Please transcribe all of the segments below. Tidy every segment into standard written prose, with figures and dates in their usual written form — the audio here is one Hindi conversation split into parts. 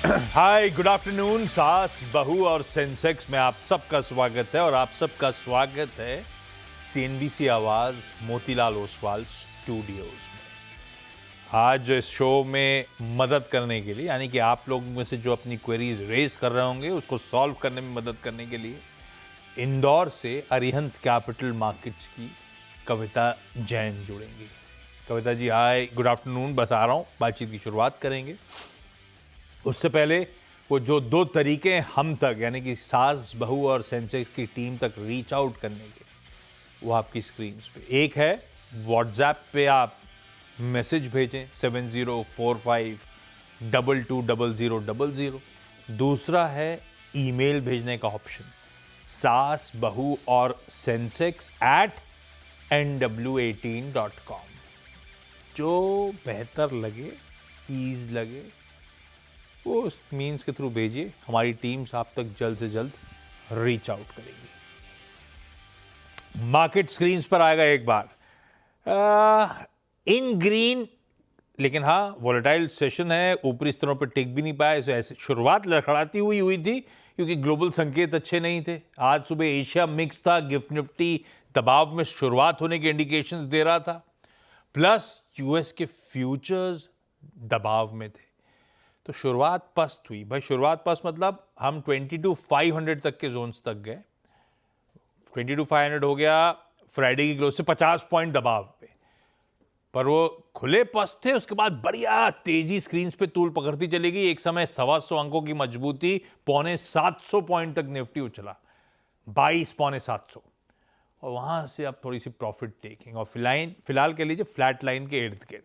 हाय, गुड आफ्टरनून। सास बहू और सेंसेक्स में आप सबका स्वागत है और आप सबका स्वागत है सीएनबीसी आवाज मोतीलाल ओसवाल स्टूडियोज में। आज इस शो में मदद करने के लिए, यानी कि आप लोग में से जो अपनी क्वेरीज रेज कर रहे होंगे उसको सॉल्व करने में मदद करने के लिए इंदौर से अरिहंत कैपिटल मार्केट्स की कविता जैन जुड़ेंगी। कविता जी हाय, गुड आफ्टरनून। बस आ रहा हूँ, बातचीत की शुरुआत करेंगे। उससे पहले वो जो दो तरीके हम तक, यानी कि सास बहू और सेंसेक्स की टीम तक रीच आउट करने के, वो आपकी स्क्रीन पे। एक है व्हाट्सएप पे आप मैसेज भेजें 7045220000। दूसरा है ईमेल भेजने का ऑप्शन, सास बहू और सेंसेक्स @nw18.com। जो बेहतर लगे, ईज लगे, वो मीन्स के थ्रू भेजिए। हमारी टीम्स आप तक जल्द से जल्द रीच आउट करेगी। मार्केट स्क्रीन्स पर आएगा एक बार इन ग्रीन, लेकिन हाँ वॉलेटाइल सेशन है, ऊपरी स्तरों पर टिक भी नहीं पाया। इसे ऐसे शुरुआत लड़खड़ाती हुई थी क्योंकि ग्लोबल संकेत अच्छे नहीं थे। आज सुबह एशिया मिक्स था, गिफ्ट निफ्टी दबाव में शुरुआत होने के इंडिकेशंस दे रहा था, प्लस यूएस के फ्यूचर्स दबाव में थे। तो शुरुआत पस्त हुई भाई। शुरुआत पस्त मतलब हम 22,500 तक के जोन्स तक गए। 22,500 हो गया फ्राइडे की क्लोज से 50 पॉइंट दबाव पे, पर वो खुले पस्त थे। उसके बाद बढ़िया तेजी स्क्रीन पे तूल पकड़ती चली गई। एक समय 125 अंकों की मजबूती, 650 पॉइंट तक निफ्टी उछला, 22,750, और वहां से अब थोड़ी सी प्रॉफिट टेकिंग और फिलहाल कह लीजिए फ्लैट लाइन के इर्द गिर्द।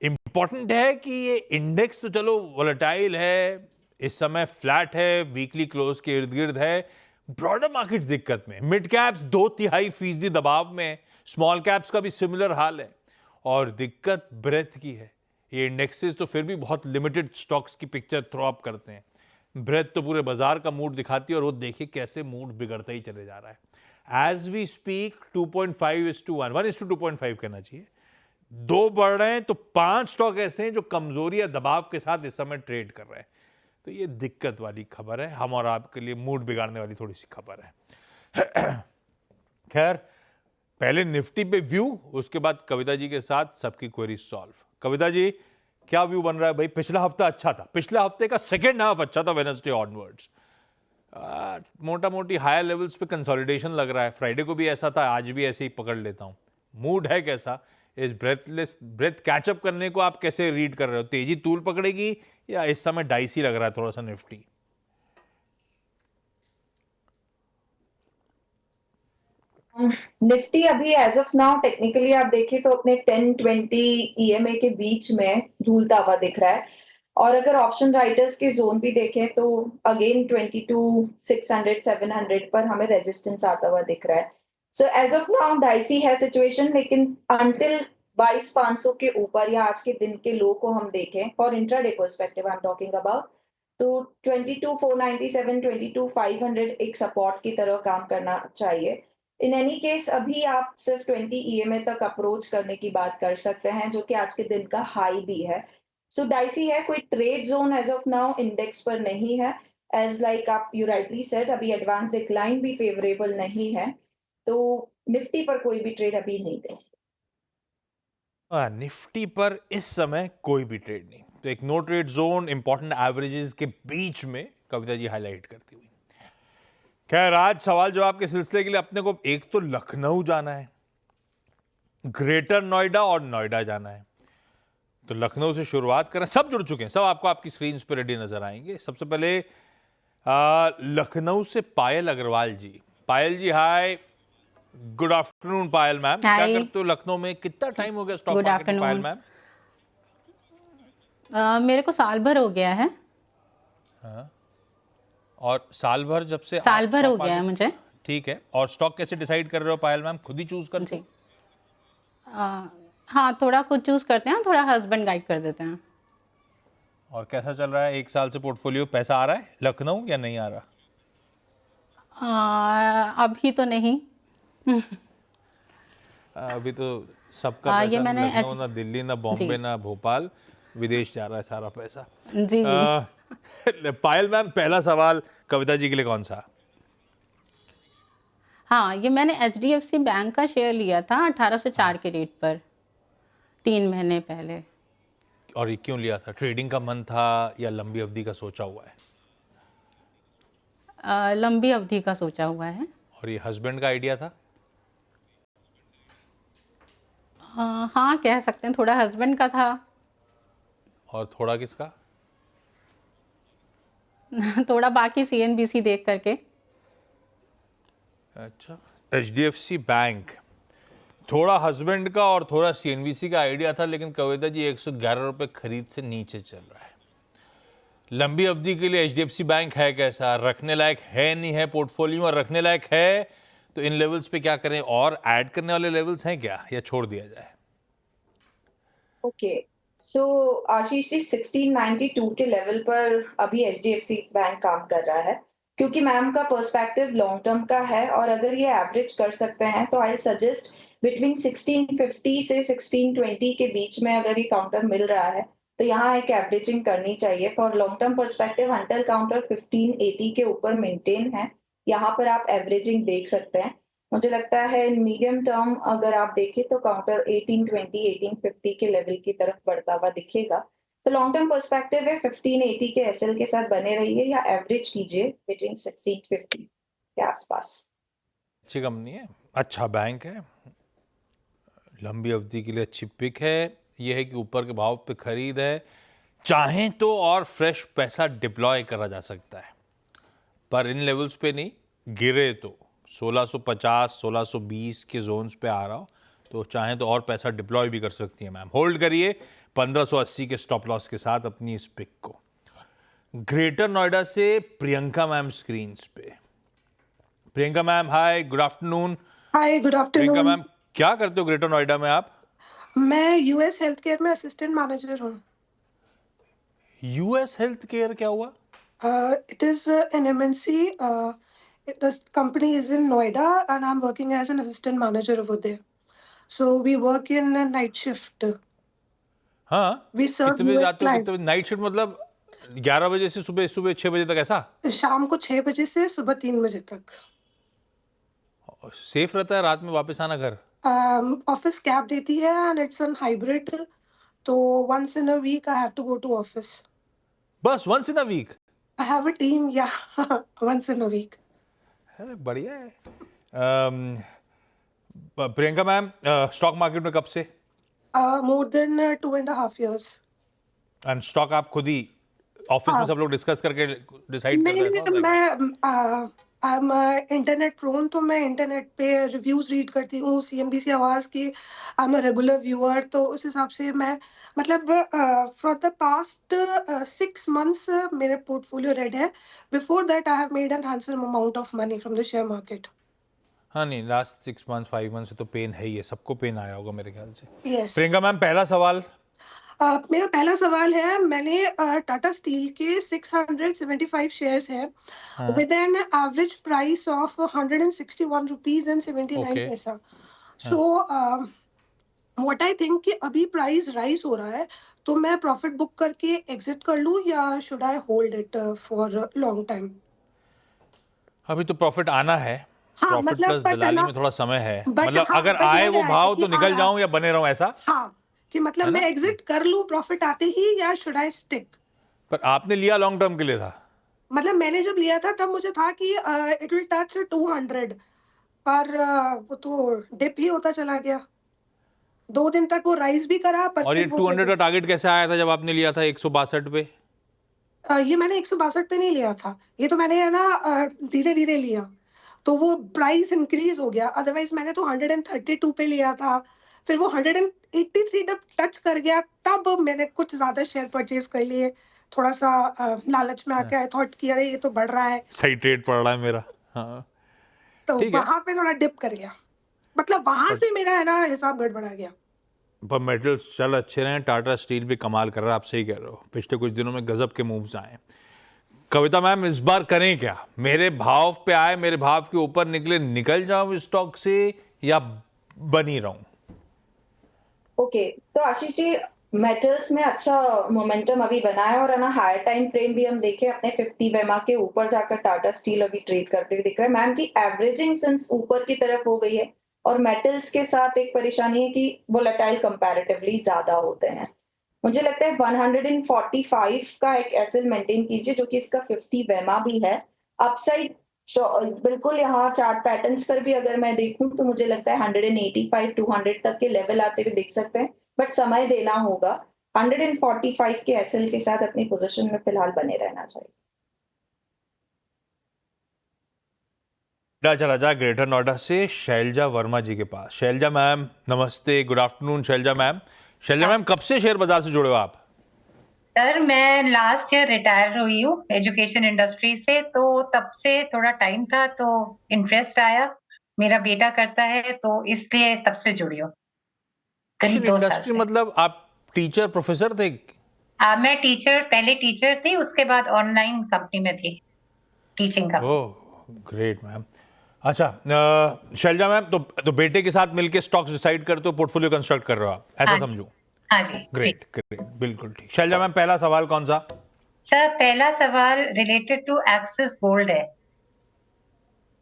इंपॉर्टेंट है कि ये इंडेक्स तो चलो वोलेटाइल है, इस समय फ्लैट है, वीकली क्लोज के इर्द गिर्द है। ब्रॉडर मार्केट्स दिक्कत में, मिड कैप्स 2/3% दबाव में, स्मॉल कैप्स का भी सिमिलर हाल है, और दिक्कत ब्रेथ की है। ये इंडेक्सेस तो फिर भी बहुत लिमिटेड स्टॉक्स की पिक्चर थ्रो अप करते हैं, ब्रेथ तो पूरे बाजार का मूड दिखाती है, और वो देखिए कैसे मूड बिगड़ता ही चले जा रहा है। एज वी स्पीक 2.5:1, 1:2.5 कहना चाहिए, दो बढ़ रहे हैं तो 5 स्टॉक ऐसे हैं जो कमजोरी या दबाव के साथ इस समय ट्रेड कर रहे हैं। तो ये दिक्कत वाली खबर है, हम और आपके लिए मूड बिगाड़ने वाली थोड़ी सी खबर है। खैर, पहले निफ्टी पे व्यू, उसके बाद कविता जी के साथ सबकी क्वेरी सॉल्व। कविता जी, क्या व्यू बन रहा है भाई? पिछला हफ्ता अच्छा था, पिछले हफ्ते का सेकेंड हाफ अच्छा था वेडनेसडे ऑनवर्ड्स। मोटा मोटी हायर लेवल्स पे कंसोलिडेशन लग रहा है। फ्राइडे को भी ऐसा था, आज भी ऐसे ही पकड़ लेता हूं। मूड है कैसा? इस ब्रेथ कैचअप करने को आप कैसे रीड कर रहे हो? तेजी तूल पकड़ेगी या इस समय डाइसी लग रहा है थोड़ा सा निफ्टी? निफ्टी अभी एज ऑफ नाउ टेक्निकली आप देखें तो अपने 10-20 ईएमए के बीच में झूलता हुआ दिख रहा है। और अगर ऑप्शन राइटर्स के जोन भी देखें तो अगेन 22,600-700 पर हमें रेजिस्टेंस आता हुआ दिख रहा है। So as of now dicey है सिचुएशन, लेकिन अंटिल 22,500 के ऊपर या आज के दिन के लो को हम देखें, for intraday perspective I am talking about, तो 22,497, 22,500 एक सपोर्ट की तरह काम करना चाहिए। इन एनी केस अभी आप सिर्फ 20 ईएमए तक अप्रोच करने की बात कर सकते हैं, जो कि आज के दिन का हाई भी है। सो डाइसी है, कोई trade zone as of now index पर नहीं है। एज लाइक आप यू राइटली सेड, अभी एडवांस डिक्लाइन भी फेवरेबल नहीं है, तो निफ्टी पर कोई भी ट्रेड अभी नहीं दे। निफ्टी पर इस समय कोई भी ट्रेड नहीं, तो एक no trade zone important averages के बीच में कविता जी हाईलाइट करती हुई। खैर, आज सवाल जवाब के सिलसिले के लिए अपने को एक तो लखनऊ जाना है, ग्रेटर नोएडा और नोएडा जाना है। तो लखनऊ से शुरुआत करें। सब जुड़ चुके हैं, सब आपको आपकी स्क्रीन पर रेडी नजर आएंगे। सबसे पहले लखनऊ से पायल अग्रवाल जी। पायल जी हाय, गुड आफ्टरनून पायल मैम। क्या हाय, करते हो लखनऊ में? कितना टाइम हो गया स्टॉक गुड मार्केट में पायल आफ्टरनून। मैम? मेरे को साल भर हो गया है। हाँ, और साल भर जब से साल आप भर हो स्टॉक गया है मार्केट, मुझे। ठीक है। और स्टॉक कैसे डिसाइड कर रहे हो पायल मैम? खुद ही चूज करते जी। हो? हाँ, थोड़ा खुद चूज करते हैं, थोड़ा हस्बैंड गाइड कर देते हैं। और कैसा चल रहा है एक साल से पोर्टफोलियो? पैसा आ रहा है लखनऊ या नहीं आ रहा? अभी तो नहीं। अभी तो सबका ये पैसा मैंने लखनऊ, ना दिल्ली, ना जी। बॉम्बे, ना भोपाल, विदेश जा रहा है सारा पैसा। जी। पायल मैम, पहला सवाल कविता जी के लिए कौन सा? हाँ, ये मैंने HDFC बैंक का शेयर लिया था 1804 के रेट पर 3 महीने पहले। और ये क्यों लिया था? ट्रेडिंग का मन था या लंबी अवधि का सोचा हुआ है? लंबी अवधि का सोचा हुआ है। और ये हस्बैंड का आइडिया था? हाँ, कह सकते हैं थोड़ा हस्बैंड का था। और थोड़ा किसका? थोड़ा बाकी CNBC देख करके। अच्छा, HDFC बैंक, थोड़ा हस्बैंड का और थोड़ा CNBC का आइडिया था, लेकिन कविता जी 111 रुपये खरीद से नीचे चल रहा है। लंबी अवधि के लिए HDFC बैंक है कैसा? रखने लायक है, नहीं है पोर्टफोलियो में? रखने लायक है तो इन लेवल्स पे क्या करें? और ऐड करने वाले लेवल्स हैं क्या, या छोड़ दिया जाए? ओके, सो आशीष जी 1692 के लेवल पर अभी HDFC बैंक काम कर रहा है, क्योंकि मैम का पर्सपेक्टिव लॉन्ग टर्म का है, और अगर ये एवरेज कर सकते हैं तो आई सजेस्ट बिटवीन 1650 से 1620 के बीच में अगर ये काउंटर मिल रहा है तो यहाँ एक एवरेजिंग करनी चाहिए for long term perspective. Until counter 1580 के ऊपर मेंटेन है, यहाँ पर आप एवरेजिंग देख सकते हैं। मुझे लगता है मीडियम टर्म अगर आप देखें तो काउंटर 1820 1850 के लेवल की तरफ बढ़ता हुआ दिखेगा। तो लॉन्ग टर्म पर्सपेक्टिव है 1580 के एसएल के साथ बने रहिए या एवरेज कीजिए बिटवीन 1650 के आसपास। अच्छी कंपनी है, अच्छा बैंक है, लंबी अवधि के लिए अच्छी पिक है। यह है कि ऊपर के भाव पे खरीद है, चाहें तो और फ्रेश पैसा डिप्लॉय करा जा सकता है, पर इन लेवल्स पे नहीं। गिरे तो 1650 1620 के जोन्स पे आ रहा हो तो चाहें तो और पैसा डिप्लॉय भी कर सकती है मैम। होल्ड करिए 1580 के स्टॉप लॉस के साथ अपनी इस पिक को। ग्रेटर नोएडा से प्रियंका मैम स्क्रीन पे। प्रियंका मैम, हाय, गुड आफ्टरनून। हाय, गुड प्रियंका आफ्टरनून। मैम, क्या करते हो ग्रेटर नोएडा में आप? मैं यूएस हेल्थ केयर में असिस्टेंट मैनेजर हूँ। यूएस हेल्थ केयर क्या हुआ? It is an MNC. The company is in Noida and I'm working as an assistant manager over there. So we work in a night shift. हाँ, We serve कितने बजे US जाते हो? कितने clients. बजे? नाइट शिफ्ट मतलब 11 बजे से सुबह 6 बजे तक, ऐसा? शाम को 6 बजे से सुबह 3 बजे तक। सेफ रहता है रात में वापस आना घर? ऑफिस कैब देती है and it's on hybrid. तो once in a week I have to go to office. बस once in a week? I have a team, yeah, once in a week. अरे बढ़िया है। प्रियंका मैम, स्टॉक मार्केट में कब से? More than 2.5 years. And stock आप खुद ही ऑफिस में हाँ। सब लोग डिस्कस करके डिसाइड करते नहीं, हैं? ऐसा होता है क्या? मैं इंटरनेट प्रोन, तो मैं इंटरनेट पे रिव्यूज रीड करती हूँ CNBC आवाज की। I am a regular viewer, तो उस हिसाब से मैं मतलब फॉर द पास्ट 6 मंथ्स मेरे पोर्टफोलियो रेड है। Before that I have made an handsome amount of money from the share market. हाँ, नहीं, लास्ट 6 मंथ 5 मंथ से तो पेन है ही है, सबको पेन आया होगा मेरे ख्याल से। यस। प्रियंका मैम, पहला सवाल। मेरा पहला सवाल है, मैंने टाटा स्टील के 675 शेयर्स हैं with an average price of 161 rupees and 79 Okay. पैसा। सो व्हाट आई थिंक कि अभी प्राइस राइज हो रहा है, तो मैं प्रॉफिट बुक करके एग्जिट कर लूं या should I hold it for long time? अभी तो प्रॉफिट आना है, हाँ, प्रॉफिट मतलब प्लस but दलाली ना- में थोड़ा समय है, but मतलब हाँ, अगर but आए लग वो रहा है भाव कि तो आ निकल रहा- जाऊं या बने रहूं, ऐसा? हाँ, कि मतलब है ना? मैं एग्जिट कर लूं प्रॉफिट आते ही या शुड आई स्टिक? पर आपने लिया लॉन्ग टर्म के लिए था? मतलब मैंने जब लिया था तब मुझे था कि इट विल टच 200, पर वो तो डिप ही होता चला गया। 2 दिन तक वो राइज भी करा, पर और ये फिर वो 200 का टारगेट कैसे आया था जब आपने लिया था 162 पे? ये मैंने 162 पे नहीं लिया था, ये तो मैंने है ना धीरे धीरे लिया, तो वो प्राइस इंक्रीज हो गया। अदरवाइज मैंने तो 132 पे लिया था, फिर वो 183 जब टच कर गया तब मैंने कुछ ज्यादा शेयर परचेज कर लिए। थोड़ा सा लालच में आके आई थॉट कि अरे ये तो बढ़ रहा है, सही ट्रेड पड़ रहा है मेरा। हाँ, तो ठीक है। वहां पे थोड़ा डिप कर गया, मतलब वहां से मेरा है ना हिसाब गड़बड़ा गया। पर मेटल्स चल अच्छे रहे, टाटा स्टील भी कमाल कर रहा है, आप सही कह रहे हो, पिछले कुछ दिनों में गजब के मूव्स आए। कविता मैम, इस बार करें क्या? मेरे भाव पे आए, मेरे भाव के ऊपर निकले, निकल जाऊं स्टॉक से या बनी रहूं? ओके, तो आशीष जी मेटल्स में अच्छा मोमेंटम अभी बना है, और है ना हायर टाइम फ्रेम भी हम देखें अपने 50 वेमा के ऊपर जाकर टाटा स्टील अभी ट्रेड करते हुए दिख रहा है। मैम की एवरेजिंग सिंस ऊपर की तरफ हो गई है, और मेटल्स के साथ एक परेशानी है कि वोलेटाइल कंपैरेटिवली ज्यादा होते हैं। मुझे लगता है 145 का एक एसएल मेंटेन कीजिए, जो कि इसका 50 वेमा भी है। अपसाइड बिल्कुल यहाँ चार्ट पैटर्न्स पर भी अगर मैं देखूं तो मुझे लगता है 185 200 तक के लेवल आते हुए दिख सकते हैं, बट समय देना होगा। 145 के एसएल के साथ अपनी पोजीशन में फिलहाल बने रहना चाहिए। चला जा ग्रेटर नोएडा से शैलजा वर्मा जी के पास। शैलजा मैम नमस्ते, good afternoon Shailja ma'am. Shailja ma'am कब से शेयर बाजार से जुड़े हो आप? सर मैं लास्ट ईयर रिटायर हुई हूँ एजुकेशन इंडस्ट्री से, तो तब से थोड़ा टाइम था तो इंटरेस्ट आया, मेरा बेटा करता है तो इसलिए तब से जुड़ी हूँ करीब 2 साल इंडस्ट्री से। मतलब आप टीचर प्रोफेसर थे? मैं पहले टीचर थी, उसके बाद ऑनलाइन कंपनी में थी टीचिंग का। Oh great ma'am. अच्छा शैलजा मैम, तो बेटे के साथ मिलके स्टॉक्स डिसाइड करते हो, पोर्टफोलियो कंस्ट्रक्ट कर रहे हो आप, ऐसा हाँ, समझूं? हाँ जी। ग्रेट ग्रेट, बिल्कुल ठीक। शैलजा मैम पहला सवाल कौन सा? सर पहला सवाल रिलेटेड टू एक्सिस गोल्ड है।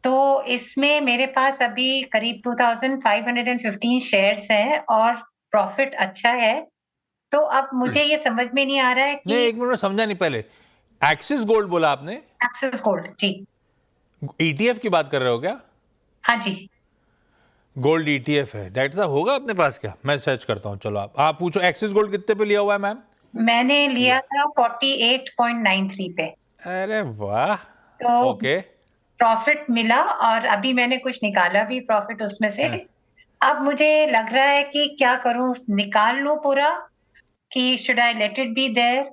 तो इसमें मेरे पास अभी करीब 2515 शेयर्स हैं और प्रॉफिट अच्छा है। तो अब मुझे ये समझ में नहीं आ रहा है नहीं, कि एक मिनट में समझा नहीं। पहले एक्सिस गोल्ड बोला आपने? एक्सिस गोल्ड जी। ईटीएफ की बात कर रहे हो क्या? हाँ जी। गोल्ड ईटीएफ है डायरेक्टर साहब, होगा अपने पास क्या? मैं सर्च करता हूँ। चलो आप पूछो, एक्सिस गोल्ड कितने पे लिया हुआ है मैम? मैंने लिया था 48.93 पे। अरे वाह, तो ओके। प्रॉफिट मिला और अभी मैंने कुछ निकाला भी प्रॉफिट उसमें से। हाँ। अब मुझे लग रहा है कि क्या करूं, निकाल लूं पूरा कि should I let it be there,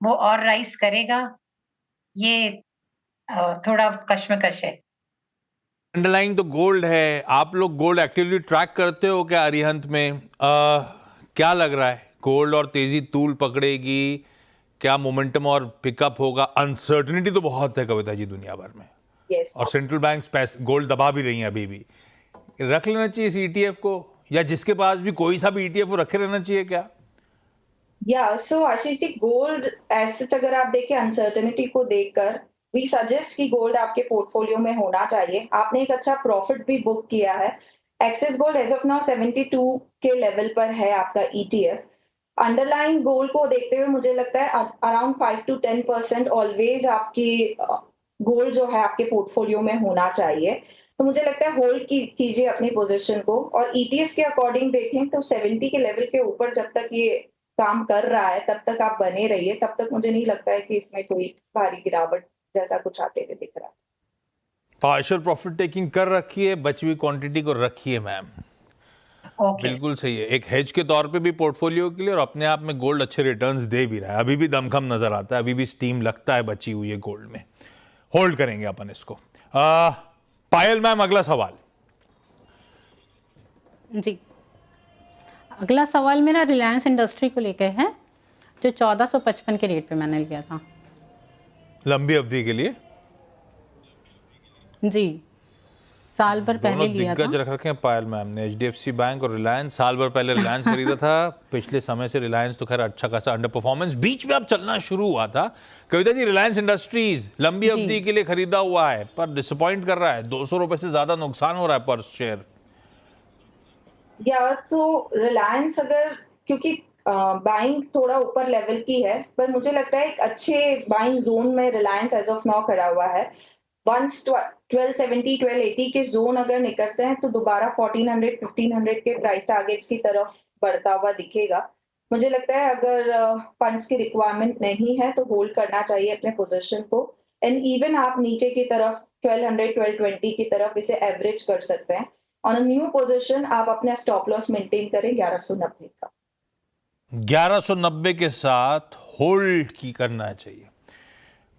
वो और राइज करेगा, ये थोड़ा कश्मकश है। अंडरलाइन तो गोल्ड है। आप लोग गोल्ड एक्टिवली ट्रैक करते हो क्या अरिहंत में? क्या लग रहा है, गोल्ड और तेजी तूल पकड़ेगी क्या? मोमेंटम और पिकअप होगा? अनसर्टनिटी तो बहुत है कविता जी दुनिया भर में, यस, और सेंट्रल बैंक्स गोल्ड दबा भी रही हैं। अभी भी रख लेना चाहिए इस ईटीएफ को, या जिसके पास भी कोई सा भी ईटीएफ वो रखे रहना चाहिए क्या? या सो आशीष जी, गोल्ड एसेट अगर आप देखें अनसर्टेनिटी को देखकर, वी सजेस्ट कि गोल्ड आपके पोर्टफोलियो में होना चाहिए। आपने एक अच्छा प्रॉफिट भी बुक किया है। Axis gold as of now 72 के लेवल पर है आपका ईटीएफ। अंडरलाइन गोल्ड को देखते हुए मुझे लगता है अराउंड 5 to 10% ऑलवेज आपकी गोल्ड जो है आपके पोर्टफोलियो में होना चाहिए। तो मुझे लगता है होल्ड कीजिए अपनी पोजीशन को, और ईटीएफ के अकॉर्डिंग देखें तो 70 के लेवल के ऊपर जब तक ये काम कर रहा है तब तक आप बने रहिए। तब तक मुझे नहीं लगता है कि इसमें कोई भारी गिरावट जैसा कुछ आते हुए दिख रहा है। पार्शियल प्रॉफिट टेकिंग कर रखी है, बची हुई क्वांटिटी को रखी है मैम। ओके। बिल्कुल सही है, एक हेज के तौर पे भी पोर्टफोलियो के लिए, और अपने आप में गोल्ड अच्छे रिटर्न्स दे भी रहा है। अभी भी दमखम नजर आता है, अभी भी स्टीम लगता है बची हुई है गोल्ड में। होल्ड करेंगे अपन इसको। पायल मैम अगला सवाल। जी, अगला सवाल मेरा रिलायंस इंडस्ट्री को लेकर है, जो 1455 के रेट पे मैंने लिया था। लंबी अवधि के लिए? जी, साल भर दोनों पहले लिया था। दिग्गज रख रखे हैं पायल मैम ने, एचडीएफसी बैंक और रिलायंस। साल भर पहले रिलायंस खरीदा था। पिछले समय से रिलायंस तो खैर अच्छा खासा अंडर परफॉर्मेंस, बीच में अब चलना शुरू हुआ था। कविता जी, रिलायंस इंडस्ट्रीज लंबी अवधि के लिए खरीदा हुआ है पर डिसअपॉइंट कर रहा है, 200 रुपए से ज्यादा नुकसान हो रहा है पर शेयर। या सो रिलायंस अगर, क्योंकि बाइंग थोड़ा ऊपर लेवल की है, पर मुझे लगता है एक अच्छे बाइंग जोन में रिलायंस एज ऑफ नाउ खड़ा हुआ है। वंस 1270 1280 के जोन अगर निकलते हैं तो दोबारा 1400 1500 के प्राइस टारगेट्स की तरफ बढ़ता हुआ दिखेगा। मुझे लगता है अगर फंड्स की रिक्वायरमेंट नहीं है तो होल्ड करना चाहिए अपने पोजीशन को, एंड इवन आप नीचे की तरफ 1200 1220 की तरफ इसे एवरेज कर सकते हैं। ऑन अ न्यू पोजीशन आप अपना स्टॉप लॉस मेंटेन करें 1190 का। 1190 के साथ होल्ड की करना चाहिए,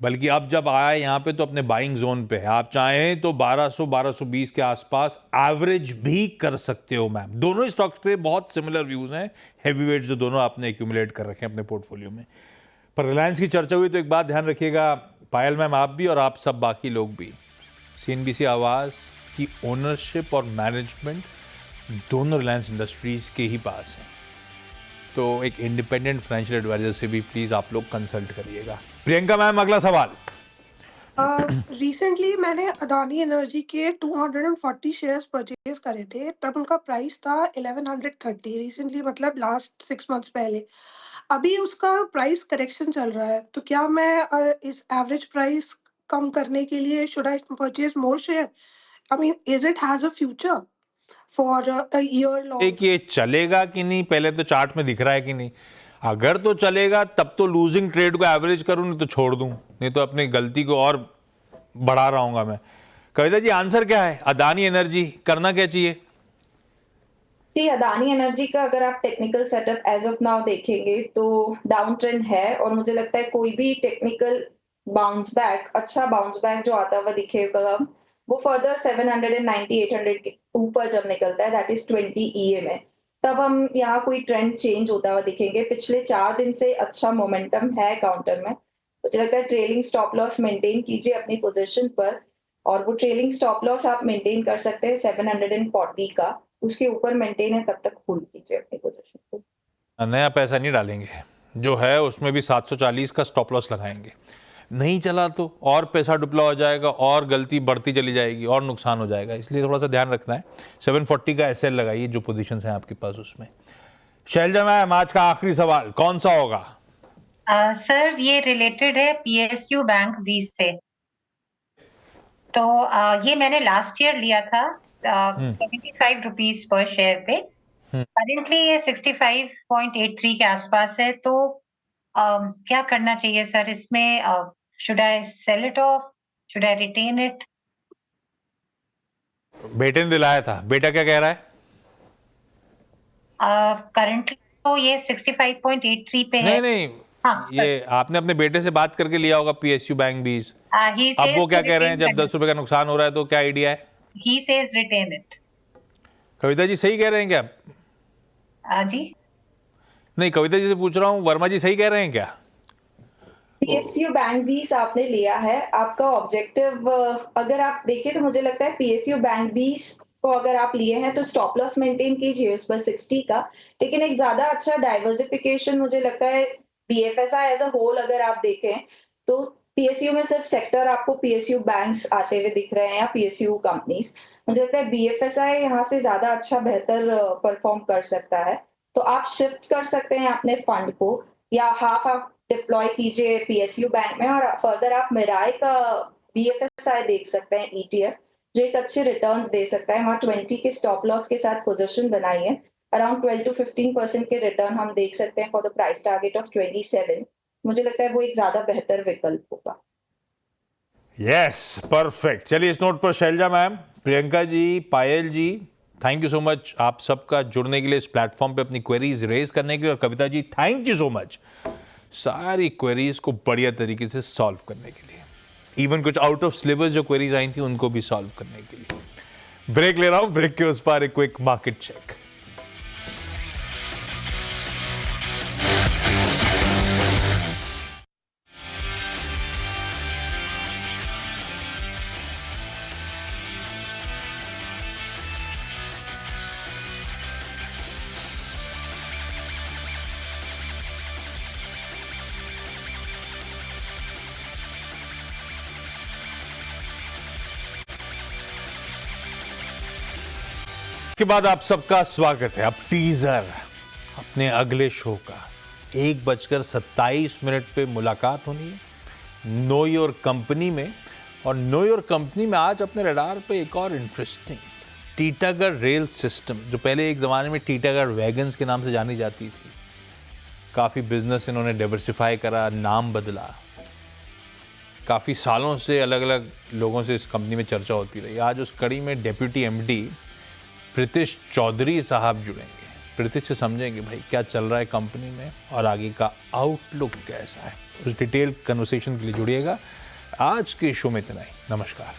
बल्कि अब जब आया यहाँ पे तो अपने बाइंग जोन पे है। आप चाहें तो 1200 1220 के आसपास एवरेज भी कर सकते हो मैम। दोनों ही स्टॉक्स पे बहुत सिमिलर व्यूज हैं, हैवीवेट्स जो दोनों आपने एक्यूमुलेट कर रखे हैं अपने पोर्टफोलियो में। पर रिलायंस की चर्चा हुई तो एक बात ध्यान रखिएगा पायल मैम, आप भी और आप सब बाकी लोग भी, सीएनबीसी आवाज की ओनरशिप और मैनेजमेंट दोनों रिलायंस इंडस्ट्रीज के ही पास है। तो एक इंडिपेंडेंट फाइनेंशियल एडवाइजर से भी प्लीज़ आप लोग कंसल्ट करिएगा। प्रियंका मैम, अगला सवाल। रिसेंटली मैंने अदानी एनर्जी के 240 शेयर्स परचेज करे थे, तब उनका प्राइस था 1130। रिसेंटली मतलब लास्ट 6 मंथ्स पहले। अभी उसका प्राइस करेक्शन चल रहा है, तो क्या मैं इस एवरेज प्राइस कम करने के लिए should I purchase more share? I mean is it has a future for a year long? एक ये चलेगा कि नहीं, पहले तो चार्ट में दिख रहा है कि नहीं। अगर तो चलेगा तब तो लूजिंग ट्रेड को एवरेज करूं, नहीं तो छोड़ दूं, नहीं तो अपनी गलती को और बढ़ा रहूंगा मैं। कविता जी, आंसर क्या है? अदानी एनर्जी करना क्या चाहिए? जी, अदानी एनर्जी का अगर आप technical setup as of now देखेंगे तो डाउन ट्रेंड है, और मुझे लगता है कोई भी टेक्निकल बाउंस बैक, अच्छा बाउंस बैक जो आता हुआ दिखेगा वो फर्दर 790 800 के ऊपर जब निकलता है, दैट इज 20 EM में, तब हम यहाँ कोई ट्रेंड चेंज होता हुआ दिखेंगे। पिछले 4 दिन से अच्छा मोमेंटम है काउंटर में। मुझे लगता है ट्रेलिंग स्टॉप लॉस मेंटेन कीजिए अपनी पोजीशन पर, और वो ट्रेलिंग स्टॉप लॉस आप मेंटेन कर सकते हैं 740 का, उसके ऊपर मेंटेन है तब तक होल्ड कीजिए अपनी पोजीशन को। नया पैसा नहीं डालेंगे, जो है उसमें भी 740 का स्टॉप लॉस लगाएंगे। नहीं चला तो और पैसा डुप्ला हो जाएगा और गलती बढ़ती चली जाएगी और नुकसान हो जाएगा, इसलिए थोड़ा सा ध्यान रखना है। 740 का SL लगाइए जो पोजीशंस हैं आपके पास उसमें। शैलजा मैम, आज का आखिरी सवाल कौन सा होगा? सर ये रिलेटेड है PSU बैंक 20 से। तो ये मैंने लास्ट ईयर लिया था 75 रुपीज पर शेयर पे। करेंटली ये 65.83 के आसपास है। तो क्या करना चाहिए सर इसमें? Should I sell it off, should I retain it? बेटे ने दिलाया था, बेटा क्या कह रहा है? करंटली तो ये 65.83 पे है। नहीं, हाँ, ये आपने अपने बेटे से बात करके लिया होगा PSU बैंक 20। he अब वो says क्या to कह रहे हैं retain जब 10 रुपए का नुकसान हो रहा है, तो क्या आइडिया है? He says retain it. Kavita ji सही कह रहे हैं क्या? जी नहीं, कविता जी से पूछ रहा हूँ, वर्मा जी सही कह रहे हैं क्या? PSU बैंक 20 आपने लिया है, आपका ऑब्जेक्टिव अगर आप देखें तो मुझे लगता है PSU बैंक 20 को अगर आप लिए हैं तो स्टॉप लॉस मेंटेन कीजिए उस पर 60 का, लेकिन एक ज्यादा अच्छा डाइवर्सिफिकेशन मुझे लगता है BFSI एज अ होल अगर आप देखें तो PSU में सिर्फ सेक्टर आपको PSU बैंक्स आते हुए दिख रहे हैं या PSU कंपनीज। मुझे लगता है BFSI यहाँ से ज्यादा अच्छा बेहतर परफॉर्म कर सकता है, तो आप शिफ्ट कर सकते हैं अपने फंड को, या हाफ आप डिप्लॉय कीजिए PSU बैंक में, और फर्दर आप मिराई का BFSI देख सकते हैं ETF, जो एक अच्छे रिटर्न्स दे सकता है। वहाँ 20 के स्टॉप लॉस के साथ पोजीशन बनाइए, अराउंड 12 to 15% के रिटर्न हम देख सकते हैं for the price target of 27। मुझे लगता है वो एक ज्यादा बेहतर विकल्प होगा। Yes, perfect. चलिए इस नोट पर Shailja ma'am, Priyanka ji, Payal ji, thank you so much आप सबका जुड़ने के लिए, इस प्लेटफॉर्म पे अपनी क्वेरीज रेज करने के लिए, और Kavita ji thank you so much सारी क्वेरीज को बढ़िया तरीके से सॉल्व करने के लिए, इवन कुछ आउट ऑफ सिलेबस जो क्वेरीज आई थी उनको भी सॉल्व करने के लिए। ब्रेक ले रहा हूं, ब्रेक के उस पार एक क्विक मार्केट चेक। के बाद आप सबका स्वागत है। अब टीजर अपने अगले शो का 1:27 पे मुलाकात होनी है नो योर कंपनी में, और नो योर कंपनी में आज अपने रडार पे एक और इंटरेस्टिंग टीटागढ़ रेल सिस्टम, जो पहले एक ज़माने में टीटागढ़ वैगन्स के नाम से जानी जाती थी। काफ़ी बिजनेस इन्होंने डाइवर्सिफाई करा, नाम बदला, काफ़ी सालों से अलग अलग लोगों से इस कंपनी में चर्चा होती रही। आज उस कड़ी में डेप्यूटी MD प्रीतिश चौधरी साहब जुड़ेंगे। प्रीतिश से समझेंगे भाई क्या चल रहा है कंपनी में और आगे का आउटलुक कैसा है। उस डिटेल कन्वर्सेशन के लिए जुड़िएगा। आज के शो में इतना ही। नमस्कार।